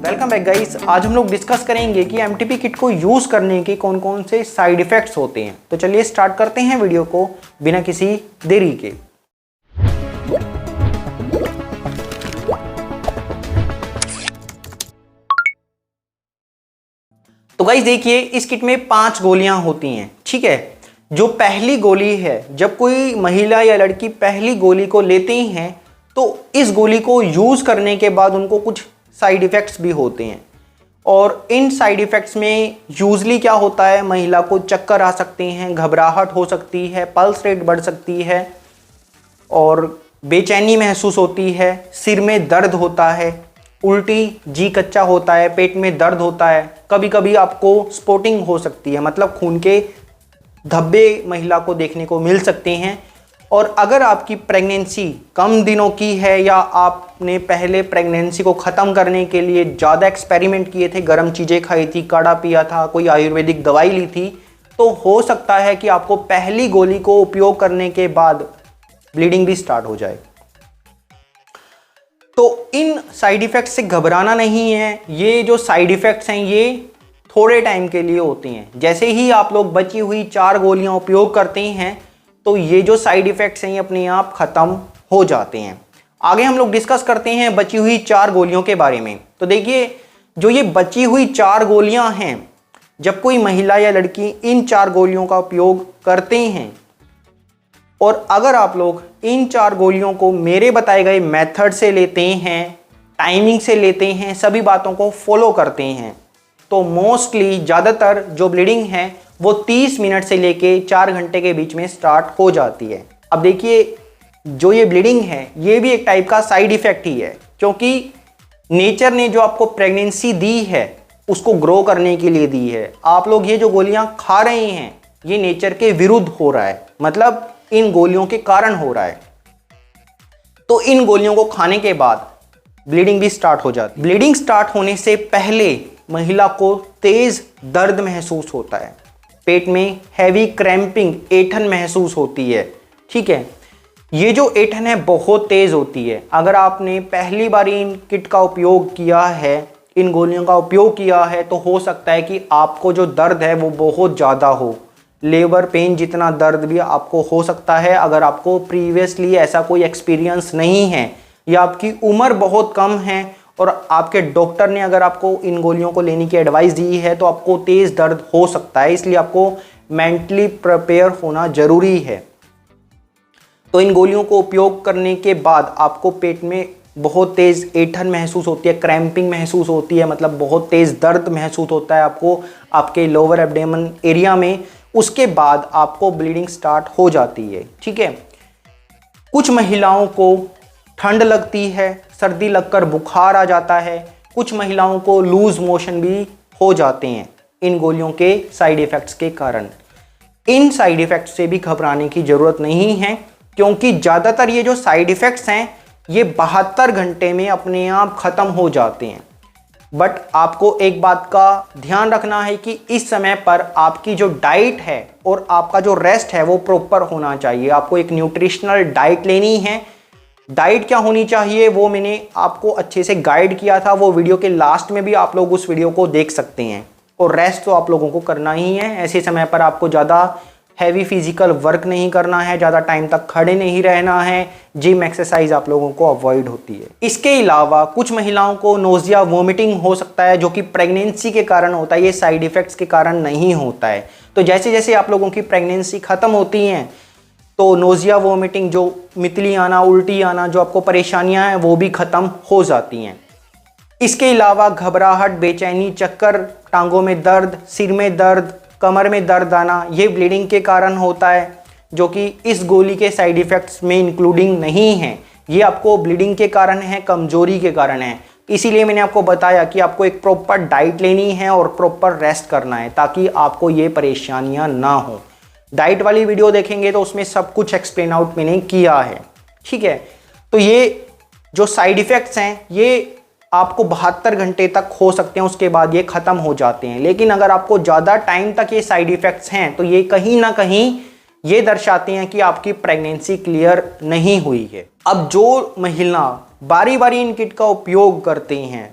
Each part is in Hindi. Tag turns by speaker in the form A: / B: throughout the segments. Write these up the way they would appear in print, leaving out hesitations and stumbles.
A: Welcome back guys. आज हम लोग डिस्कस करेंगे कि एमटीपी किट को यूज़ करने के कौन कौन से साइड इफ़ेक्ट्स होते हैं। तो चलिए स्टार्ट करते हैं वीडियो को बिना किसी देरी के। तो गाइस देखिए, इस किट में 5 गोलियां होती हैं, ठीक है। जो पहली गोली है, जब कोई महिला या लड़की पहली गोली को लेते हैं तो इस गोली को यूज़ करने के बाद उनको कुछ साइड इफ़ेक्ट्स भी होते हैं। और इन साइड इफ़ेक्ट्स में यूजली क्या होता है, महिला को चक्कर आ सकते हैं, घबराहट हो सकती है, पल्स रेट बढ़ सकती है और बेचैनी महसूस होती है, सिर में दर्द होता है, उल्टी, जी कच्चा होता है, पेट में दर्द होता है, कभी कभी आपको स्पॉटिंग हो सकती है, मतलब खून के धब्बे महिला को देखने को मिल सकते हैं। और अगर आपकी प्रेगनेंसी कम दिनों की है या आपने पहले प्रेगनेंसी को ख़त्म करने के लिए ज़्यादा एक्सपेरिमेंट किए थे, गर्म चीज़ें खाई थी, काढ़ा पिया था, कोई आयुर्वेदिक दवाई ली थी, तो हो सकता है कि आपको पहली गोली को उपयोग करने के बाद ब्लीडिंग भी स्टार्ट हो जाए। तो इन साइड इफ़ेक्ट्स से घबराना नहीं है। ये जो साइड इफ़ेक्ट्स हैं ये थोड़े टाइम के लिए होते हैं। जैसे ही आप लोग बची हुई 4 गोलियां उपयोग करते हैं तो ये जो साइड इफ़ेक्ट्स हैं ये अपने आप ख़त्म हो जाते हैं। आगे हम लोग डिस्कस करते हैं बची हुई 4 गोलियों के बारे में। तो देखिए, जो ये बची हुई 4 गोलियां हैं, जब कोई महिला या लड़की इन 4 गोलियों का उपयोग करते हैं और अगर आप लोग इन 4 गोलियों को मेरे बताए गए मेथड से लेते हैं, टाइमिंग से लेते हैं, सभी बातों को फॉलो करते हैं, तो मोस्टली ज़्यादातर जो ब्लीडिंग है वो 30 मिनट से लेके 4 घंटे के बीच में स्टार्ट हो जाती है। अब देखिए, जो ये ब्लीडिंग है ये भी एक टाइप का साइड इफ़ेक्ट ही है, क्योंकि नेचर ने जो आपको प्रेगनेंसी दी है उसको ग्रो करने के लिए दी है। आप लोग ये जो गोलियां खा रहे हैं ये नेचर के विरुद्ध हो रहा है, मतलब इन गोलियों के कारण हो रहा है। तो इन गोलियों को खाने के बाद ब्लीडिंग भी स्टार्ट हो जाती है। ब्लीडिंग स्टार्ट होने से पहले महिला को तेज दर्द महसूस होता है, पेट में हैवी क्रैम्पिंग, ऐंठन महसूस होती है, ठीक है। ये जो ऐंठन है बहुत तेज़ होती है। अगर आपने पहली बार इन किट का उपयोग किया है, इन गोलियों का उपयोग किया है, तो हो सकता है कि आपको जो दर्द है वो बहुत ज़्यादा हो, लेबर पेन जितना दर्द भी आपको हो सकता है। अगर आपको प्रीवियसली ऐसा कोई एक्सपीरियंस नहीं है या आपकी उम्र बहुत कम है और आपके डॉक्टर ने अगर आपको इन गोलियों को लेने की एडवाइस दी है तो आपको तेज़ दर्द हो सकता है, इसलिए आपको मेंटली प्रिपेयर होना ज़रूरी है। तो इन गोलियों को उपयोग करने के बाद आपको पेट में बहुत तेज़ ऐंठन महसूस होती है, क्रैम्पिंग महसूस होती है, मतलब बहुत तेज़ दर्द महसूस होता है आपको आपके लोअर एब्डोमेन एरिया में। उसके बाद आपको ब्लीडिंग स्टार्ट हो जाती है, ठीक है। कुछ महिलाओं को ठंड लगती है, सर्दी लगकर बुखार आ जाता है, कुछ महिलाओं को लूज मोशन भी हो जाते हैं इन गोलियों के साइड इफ़ेक्ट्स के कारण। इन साइड इफ़ेक्ट्स से भी घबराने की ज़रूरत नहीं है, क्योंकि ज़्यादातर ये जो साइड इफ़ेक्ट्स हैं ये 72 घंटे में अपने आप ख़त्म हो जाते हैं। बट आपको एक बात का ध्यान रखना है कि इस समय पर आपकी जो डाइट है और आपका जो रेस्ट है वो प्रॉपर होना चाहिए। आपको एक न्यूट्रिशनल डाइट लेनी है। डाइट क्या होनी चाहिए वो मैंने आपको अच्छे से गाइड किया था, वो वीडियो के लास्ट में भी आप लोग उस वीडियो को देख सकते हैं। और रेस्ट तो आप लोगों को करना ही है। ऐसे समय पर आपको ज़्यादा हैवी फिजिकल वर्क नहीं करना है, ज़्यादा टाइम तक खड़े नहीं रहना है, जिम एक्सरसाइज आप लोगों को अवॉइड होती है। इसके अलावा कुछ महिलाओं को नोजिया, वोमिटिंग हो सकता है, जो कि प्रेगनेंसी के कारण होता है, ये साइड इफ़ेक्ट्स के कारण नहीं होता है। तो जैसे जैसे आप लोगों की प्रेगनेंसी ख़त्म होती हैं तो नोजिया, वोमिटिंग, जो मितली आना, उल्टी आना, जो आपको परेशानियां हैं वो भी ख़त्म हो जाती हैं। इसके अलावा घबराहट, बेचैनी, चक्कर, टांगों में दर्द, सिर में दर्द, कमर में दर्द आना, ये ब्लीडिंग के कारण होता है, जो कि इस गोली के साइड इफ़ेक्ट्स में इंक्लूडिंग नहीं है। ये आपको ब्लीडिंग के कारण है, कमजोरी के कारण है। इसीलिए मैंने आपको बताया कि आपको एक प्रॉपर डाइट लेनी है और प्रॉपर रेस्ट करना है, ताकि आपको ये परेशानियाँ ना हो। डाइट वाली वीडियो देखेंगे तो उसमें सब कुछ एक्सप्लेन आउट मैंने किया है, ठीक है। तो ये जो साइड इफ़ेक्ट्स हैं ये आपको 72 घंटे तक हो सकते हैं, उसके बाद ये ख़त्म हो जाते हैं। लेकिन अगर आपको ज़्यादा टाइम तक ये साइड इफ़ेक्ट्स हैं तो ये कहीं ना कहीं ये दर्शाते हैं कि आपकी प्रेगनेंसी क्लियर नहीं हुई है। अब जो महिला बारी बारी इन किट का उपयोग करते हैं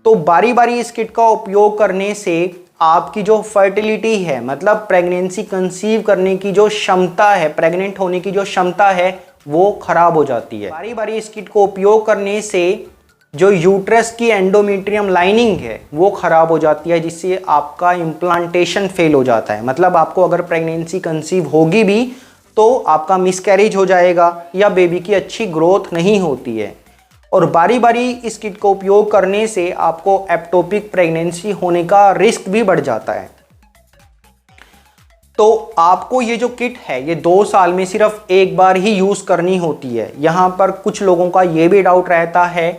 A: तो बारी बारी इस किट का उपयोग करने से आपकी जो फर्टिलिटी है, मतलब प्रेगनेंसी कंसीव करने की जो क्षमता है, प्रेग्नेंट होने की जो क्षमता है, वो खराब हो जाती है। बारी बारी इस किट को उपयोग करने से जो यूट्रस की एंडोमेट्रियम लाइनिंग है वो खराब हो जाती है, जिससे आपका इम्प्लांटेशन फेल हो जाता है। मतलब आपको अगर प्रेगनेंसी कंसीव होगी भी तो आपका मिसकैरेज हो जाएगा या बेबी की अच्छी ग्रोथ नहीं होती है। और बारी बारी इस किट को उपयोग करने से आपको एक्टोपिक प्रेगनेंसी होने का रिस्क भी बढ़ जाता है। तो आपको ये जो किट है ये 2 साल में सिर्फ एक बार ही यूज़ करनी होती है। यहाँ पर कुछ लोगों का ये भी डाउट रहता है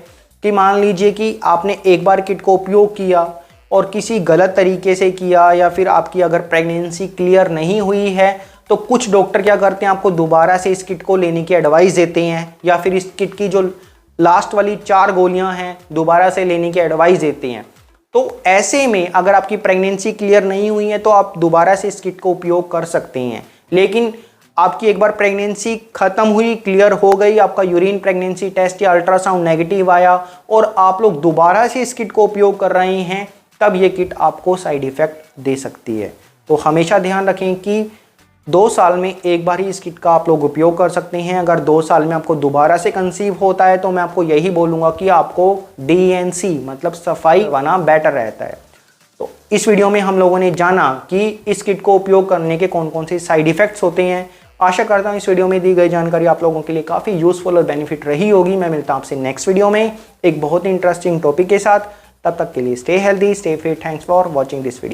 A: कि मान लीजिए कि आपने एक बार किट को उपयोग किया और किसी गलत तरीके से किया, या फिर आपकी अगर प्रेगनेंसी क्लियर नहीं हुई है तो कुछ डॉक्टर क्या करते हैं, आपको दोबारा से इस किट को लेने की एडवाइस देते हैं, या फिर इस किट की जो लास्ट वाली 4 गोलियां हैं दोबारा से लेने की एडवाइस देते हैं। तो ऐसे में अगर आपकी प्रेगनेंसी क्लियर नहीं हुई है तो आप दोबारा से इस किट को उपयोग कर सकते हैं। लेकिन आपकी एक बार प्रेगनेंसी खत्म हुई, क्लियर हो गई, आपका यूरिन प्रेगनेंसी टेस्ट या अल्ट्रासाउंड नेगेटिव आया और आप लोग दोबारा से इस किट को उपयोग कर रहे हैं, तब ये किट आपको साइड इफ़ेक्ट दे सकती है। तो हमेशा ध्यान रखें कि 2 साल में एक बार ही इस किट का आप लोग उपयोग कर सकते हैं। अगर 2 साल में आपको दोबारा से कंसीव होता है तो मैं आपको यही बोलूँगा कि आपको DNC मतलब सफाई करवाना बेटर रहता है। तो इस वीडियो में हम लोगों ने जाना कि इस किट को उपयोग करने के कौन कौन से साइड इफ़ेक्ट्स होते हैं। आशा करता हूँ इस वीडियो में दी गई जानकारी आप लोगों के लिए काफ़ी यूज़फुल और बेनिफिट रही होगी। मैं मिलता हूँ आपसे नेक्स्ट वीडियो में एक बहुत ही इंटरेस्टिंग टॉपिक के साथ। तब तक के लिए stay healthy, stay fit. Thanks for watching this video.